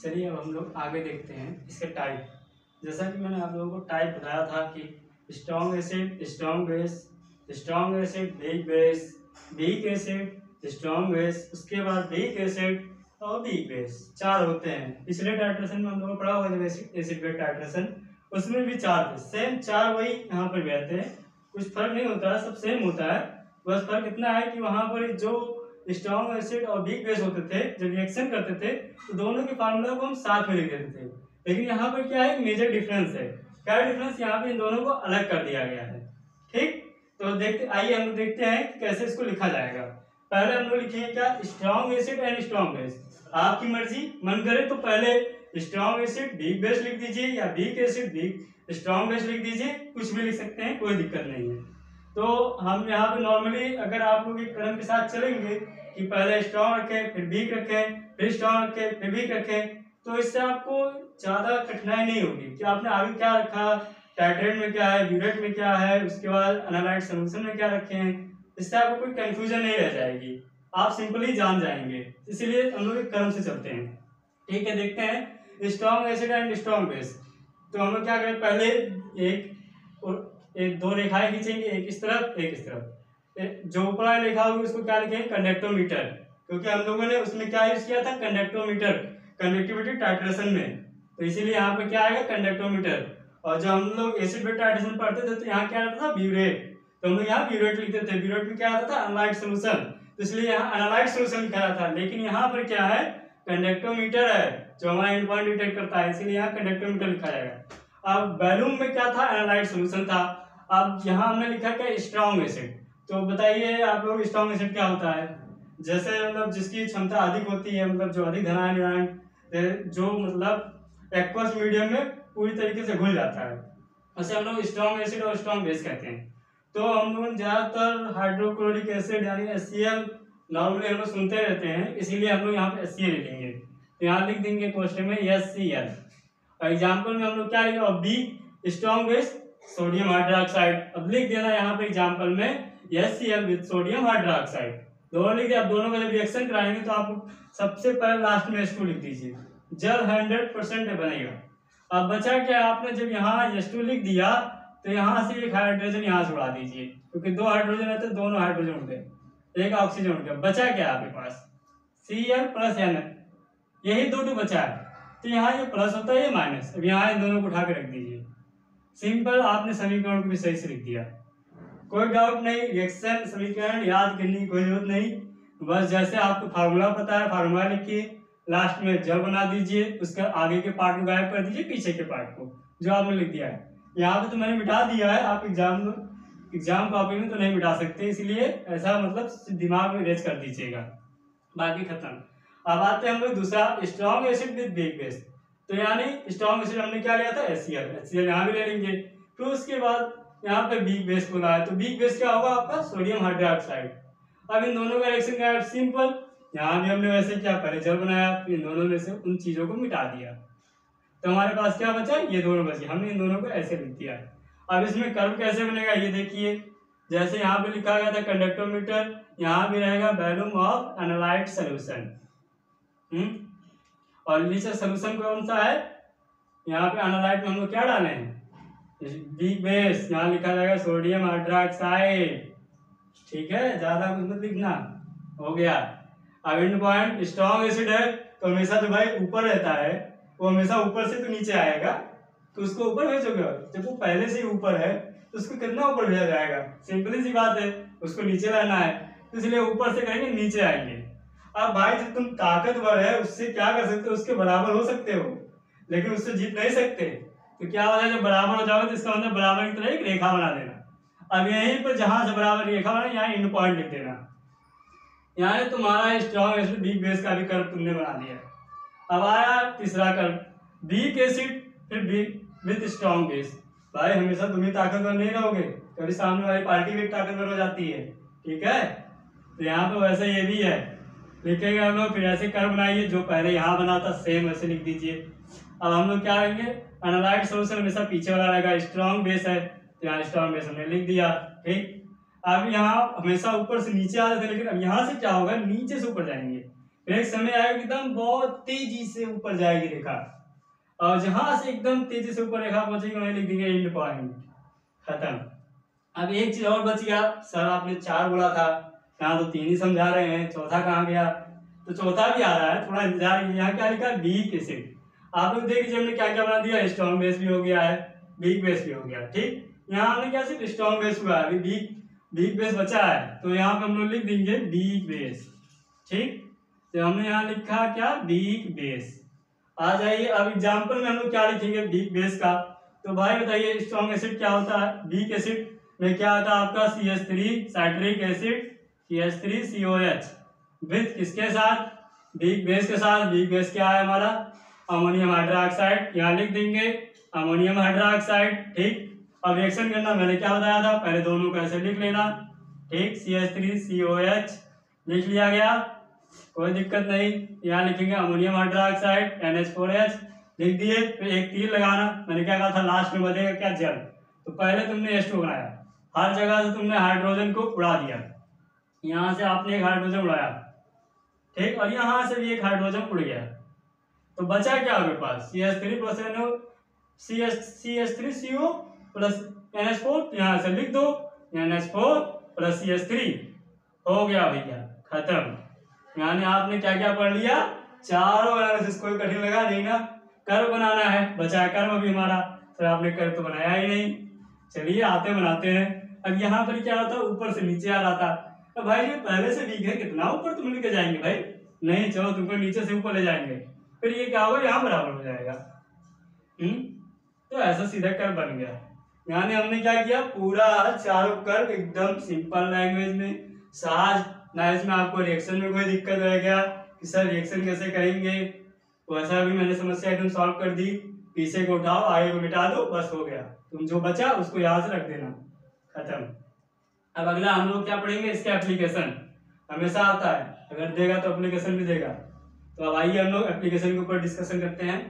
चलिए अब हम लोग आगे देखते हैं इसके टाइप। जैसा कि मैंने आप लोगों को टाइप बताया था कि strong acid, strong base, strong acid, weak base, weak acid, strong base, उसके बाद वीक एसिड और वीक बेस, चार होते हैं। पिछले टाइट्रेशन में हम लोगों को पढ़ा हुआ है एसिड बेस टाइट्रेशन, उसमें भी चार थे, सेम चार वही यहाँ पर भी आते हैं। कुछ फर्क नहीं होता है, सब सेम होता है। बस फर्क इतना है कि वहां पर जो स्ट्रॉन्ग एसिड और वीक बेस होते थे, जब रिएक्शन करते थे तो दोनों के फार्मूला को हम साथ में लिख देते थे। लेकिन यहाँ पर क्या है, मेजर डिफरेंस है। क्या डिफरेंस, यहाँ पे इन दोनों को अलग कर दिया गया है। ठीक, तो देखते आइए हम लोग देखते हैं कि कैसे इसको लिखा जाएगा। पहले हम लोग लिखेंगे क्या, strong acid and strong base. आपकी मर्जी, मन करे तो पहले स्ट्रॉन्ग एसिड वीक बेस लिख दीजिए या weak acid weak strong base लिख दीजिए, कुछ भी लिख सकते हैं, कोई दिक्कत नहीं है। तो हम यहाँ पे नॉर्मली अगर आप लोग एक क्रम के साथ चलेंगे कि पहले स्ट्रॉन्ग रखें, फिर वीक रखें, फिर स्ट्रॉन्ग रखें, फिर वीक रखें, तो इससे आपको ज्यादा कठिनाई नहीं होगी कि आपने आगे क्या रखा, टाइट्रेट में क्या है, ब्यूरेट में क्या है, उसके बाद एनालाइट सॉल्यूशन में क्या रखे हैं। इससे आपको कोई कंफ्यूजन नहीं रह जाएगी, आप सिंपली जान जाएंगे। इसीलिए हम लोग एक क्रम से चलते हैं। ठीक है, देखते हैं strong acid and strong base. तो हम लोग क्या करें, पहले एक दो रेखाएं खींचेंगे, एक इस तरफ एक इस तरफ। जो ऊपर वाली रेखा होगी उसको क्या लिखेंगे, कंडक्टोमीटर, क्योंकि हम लोगों ने उसमें क्या यूज किया था, कंडक्टोमीटर, कंडक्टिविटी टाइट्रेशन में। तो इसीलिए यहाँ पे क्या आएगा, कंडक्टोमीटर। और जब हम लोग एसिड बेस टाइट्रेशन पढ़ते थे तो यहाँ क्या आता था, ब्यूरेट, तो हम लोग यहाँ ब्यूरेट लिखते थे। ब्यूरेट में क्या आता था, एनालाइट सोल्यूशन, तो इसलिए यहाँ एनालाइट सोल्यूशन लिखा जाता है। लेकिन यहाँ पर क्या है, कंडक्टोमीटर है जो हमारा एंड पॉइंट डिटेक्ट करता है, इसलिए यहाँ कंडक्टोमीटर लिखा जाएगा। अब वैल्यूम में क्या था, एनालाइट सोल्यूशन था। अब यहाँ हमने लिखा क्या, स्ट्रॉन्ग एसिड। तो बताइए आप लोग, स्ट्रॉन्ग एसिड क्या होता है। जैसे मतलब जिसकी क्षमता अधिक होती है, मतलब जो अधिक धनायन, जो मतलब एक्वस मीडियम में पूरी तरीके से घुल जाता है, उसे हम लोग स्ट्रॉन्ग एसिड और स्ट्रॉन्ग बेस कहते हैं। तो हम लोग ज्यादातर हाइड्रोक्लोरिक एसिड यानी HCl नॉर्मली हम लोग सुनते रहते हैं, इसीलिए हम लोग यहाँ पे HCl लिखेंगे। तो यहाँ लिख देंगे क्वेश्चन में HCl। और एग्जाम्पल में हम लोग क्या लिखेंगे, और be strong base sodium hydroxide. अब लिख देना यहाँ पे एग्जाम्पल में HCl विद सोडियम हाइड्रोक्साइड, दोनों लिख दिया। अब दोनों का जब रिएक्शन कराएंगे तो आप सबसे पहले लास्ट में H2 लिख दीजिए, जल 100% बनेगा। अब बचा क्या, आपने जब यहाँ H2 लिख दिया तो यहाँ से एक हाइड्रोजन यहाँ से उड़ा दीजिए, क्योंकि दो हाइड्रोजन है तो दोनों हाइड्रोजन उड़ गए, एक ऑक्सीजन उड़ गया। बचा क्या आपके पास, Cl प्लस N, यही दो बचा है। तो यहाँ ये प्लस होता है, ये माइनस। अब यहाँ इन दोनों को उठा के रख दीजिए। सिंपल, आपने समीकरण को भी सही से लिख दिया, कोई डाउट नहीं। रिएक्शन समीकरण याद करने की कोई जरूरत नहीं, बस जैसे आपको फार्मूला पता है फार्मूला लिखिए, लास्ट में जल बना दीजिए, उसका आगे के पार्ट को गायब कर दीजिए, पीछे के पार्ट को जो आपने लिख दिया है। यहाँ पे तो मैंने मिटा दिया है, आप एग्जाम कॉपी में तो नहीं मिटा सकते, इसलिए ऐसा मतलब दिमाग में रेज कर दीजिएगा, बाकी खत्म। अब आते हैं हम लोग दूसरा, strong acid with weak base. तो यानी स्ट्रॉन्ग एसिड हमने क्या लिया था, HCl यहाँ भी ले लेंगे। फिर उसके बाद यहाँ पे वीक बेस बोला है, तो वीक बेस क्या होगा आपका, सोडियम हाइड्रोक्साइड। अब इन दोनों का रिएक्शन क्या है, सिंपल। यहाँ भी हमने वैसे क्या, पहले जल बनाया, फिर इन दोनों में से उन चीजों को मिटा दिया, तो हमारे पास क्या बचा, ये दोनों बचे। हमने इन दोनों को ऐसे लिख दिया। अब इसमें कर्व कैसे बनेगा, ये देखिए। जैसे यहाँ पे लिखा गया था कंडक्टोमीटर, यहाँ भी रहेगा वॉल्यूम ऑफ एनालाइट सोल्यूशन। और नीचे सोल्यूशन कौन सा है, यहाँ पे एनालाइट में हम लोग क्या डाले हैं, वीक बेस, यहाँ लिखा जाएगा सोडियम हाइड्रोक्साइड। ठीक है, ज्यादा कुछ मत लिखना, हो गया। अब एंड पॉइंट स्ट्रॉन्ग एसिड है तो हमेशा जो भाई ऊपर रहता है वो हमेशा ऊपर से तो नीचे आएगा, तो उसको ऊपर भेजोगे। जब वो पहले से ही ऊपर है तो उसको कितना ऊपर भेजा जाएगा, सिंपली सी बात है, उसको नीचे लाना है, तो इसलिए ऊपर से करेंगे नीचे आएंगे। अब भाई जब तुम ताकतवर है उससे क्या कर सकते हो, उसके बराबर हो सकते हो, लेकिन उससे जीत नहीं सकते। तो क्या होता है, जब बराबर हो जाओगे तो इसका मतलब बराबर की तरह एक रेखा बना देना। अब यहीं पर जहां से बराबर रेखा बना, यहाँ एंड पॉइंट लिख देना। यहाँ तुम्हारा स्ट्रॉन्ग एसिड वीक बेस का भी कर्व तुमने बना दिया। अब आया तीसरा कर्व, वीक एसिड फिर विद स्ट्रॉन्ग बेस। भाई हमेशा तुम ही ताकतवर नहीं रहोगे, कभी सामने वाली पार्टी भी ताकतवर हो जाती है, ठीक है। तो यहाँ पे वैसे ये भी है, लिखेंगे हम लोग, फिर ऐसे कर्व बनाइए, जो पहले यहाँ बना था सेम ऐसे लिख दीजिए। अब हम लोग क्या करेंगे, एनालाइट सोल्यूशन हमेशा पीछे वाला रहेगा, स्ट्रॉन्ग बेस है तो यहाँ स्ट्रॉन्ग बेस हमने लिख दिया। ठीक, अब यहाँ हमेशा ऊपर से नीचे आते थे, लेकिन अब यहाँ से क्या होगा, नीचे से ऊपर जाएंगे। फिर एक समय आएगा एकदम बहुत तेजी से ऊपर जाएगी रेखा, और जहां से एकदम तेजी से ऊपर रेखा पहुंचेगी वहीं लिख देंगे एंड पॉइंट, खत्म। अब एक चीज और बच गया, सर आपने 4 बोला था, यहाँ तो 3 ही समझा रहे हैं, चौथा कहाँ गया? तो चौथा भी आ रहा है, थोड़ा इंतजार कीजिए। यहाँ क्या लिखा? Weak acid. आप लोग देखिए हमने क्या क्या बना दिया, स्ट्रॉन्ग बेस भी हो गया है, वीक बेस भी हो गया, ठीक। यहाँ हमने क्या सिर्फ स्ट्रॉन्ग बेस हुआ है, अभी वीक बेस बचा है, तो यहाँ पे हम लोग लिख देंगे वीक बेस, ठीक। तो हमने यहाँ लिखा क्या? Weak base. आ जाइए अब एग्जाम्पल में हम लोग क्या लिखेंगे वीक बेस का। तो भाई बताइए स्ट्रॉन्ग एसिड क्या होता है? वीक एसिड में क्या आता है आपका? CH3 citric acid, CH3COH with किसके साथ? वीक बेस के साथ। वीक बेस क्या है हमारा? अमोनियम हाइड्रोक्साइड, यहाँ लिख देंगे अमोनियम हाइड्रोक्साइड, ठीक। अब रिएक्शन करना मैंने क्या बताया था, पहले दोनों को ऐसे लिख लेना, ठीक। CH3COH लिख लिया गया, कोई दिक्कत नहीं। यहाँ लिखेंगे अमोनियम हाइड्रोक्साइड NH4H लिख दिए, फिर एक तीर लगाना। मैंने क्या कहा था लास्ट में बचेगा क्या? जल। तो पहले तुमने H2 बनाया, हर जगह से तुमने हाइड्रोजन को उड़ा दिया, यहाँ से आपने एक हाइड्रोजन उड़ाया, ठीक, और यहाँ से भी एक हाइड्रोजन उड़ गया, तो बचा क्या आपके पास? CH3 plus CH3CO plus NH4, यहाँ से लिख दो NH4 प्लस CH3, हो गया भैया, खत्म। यानी आपने क्या क्या पढ़ लिया? चारों एनालिसिस। कोई कठिन लगा नहीं ना? कर्व बनाना है, बचा कर्व भी हमारा, सर आपने कर्व तो बनाया ही नहीं। चलिए आते बनाते हैं। अब यहाँ पर क्या होता है, ऊपर से नीचे आ रहा था, तो भाई ये पहले से वीक है, कितना ऊपर तुम लेके जाएंगे भाई? नहीं, चलो तुमको नीचे से ऊपर ले जाएंगे, फिर ये क्या होगा, यहाँ बराबर हो जाएगा। तो ऐसा सीधा कर्व बन गया। यानी हमने क्या किया, पूरा चारों कर्व एकदम सिंपल लैंग्वेज में, सहज ना इसमें आपको रिएक्शन में कोई दिक्कत रहेगा कि सर रिएक्शन कैसे करेंगे, वैसा भी मैंने समस्या एकदम सॉल्व कर दी। पीछे को उठाओ, आगे को मिटा दो, बस हो गया। तुम जो बचा उसको यहाँ से रख देना, खत्म। अब अगला हम लोग क्या पढ़ेंगे, इसका एप्लीकेशन। हमेशा आता है, अगर देगा तो एप्लीकेशन भी देगा। तो अब आइए हम लोग एप्लीकेशन के ऊपर डिस्कशन करते हैं।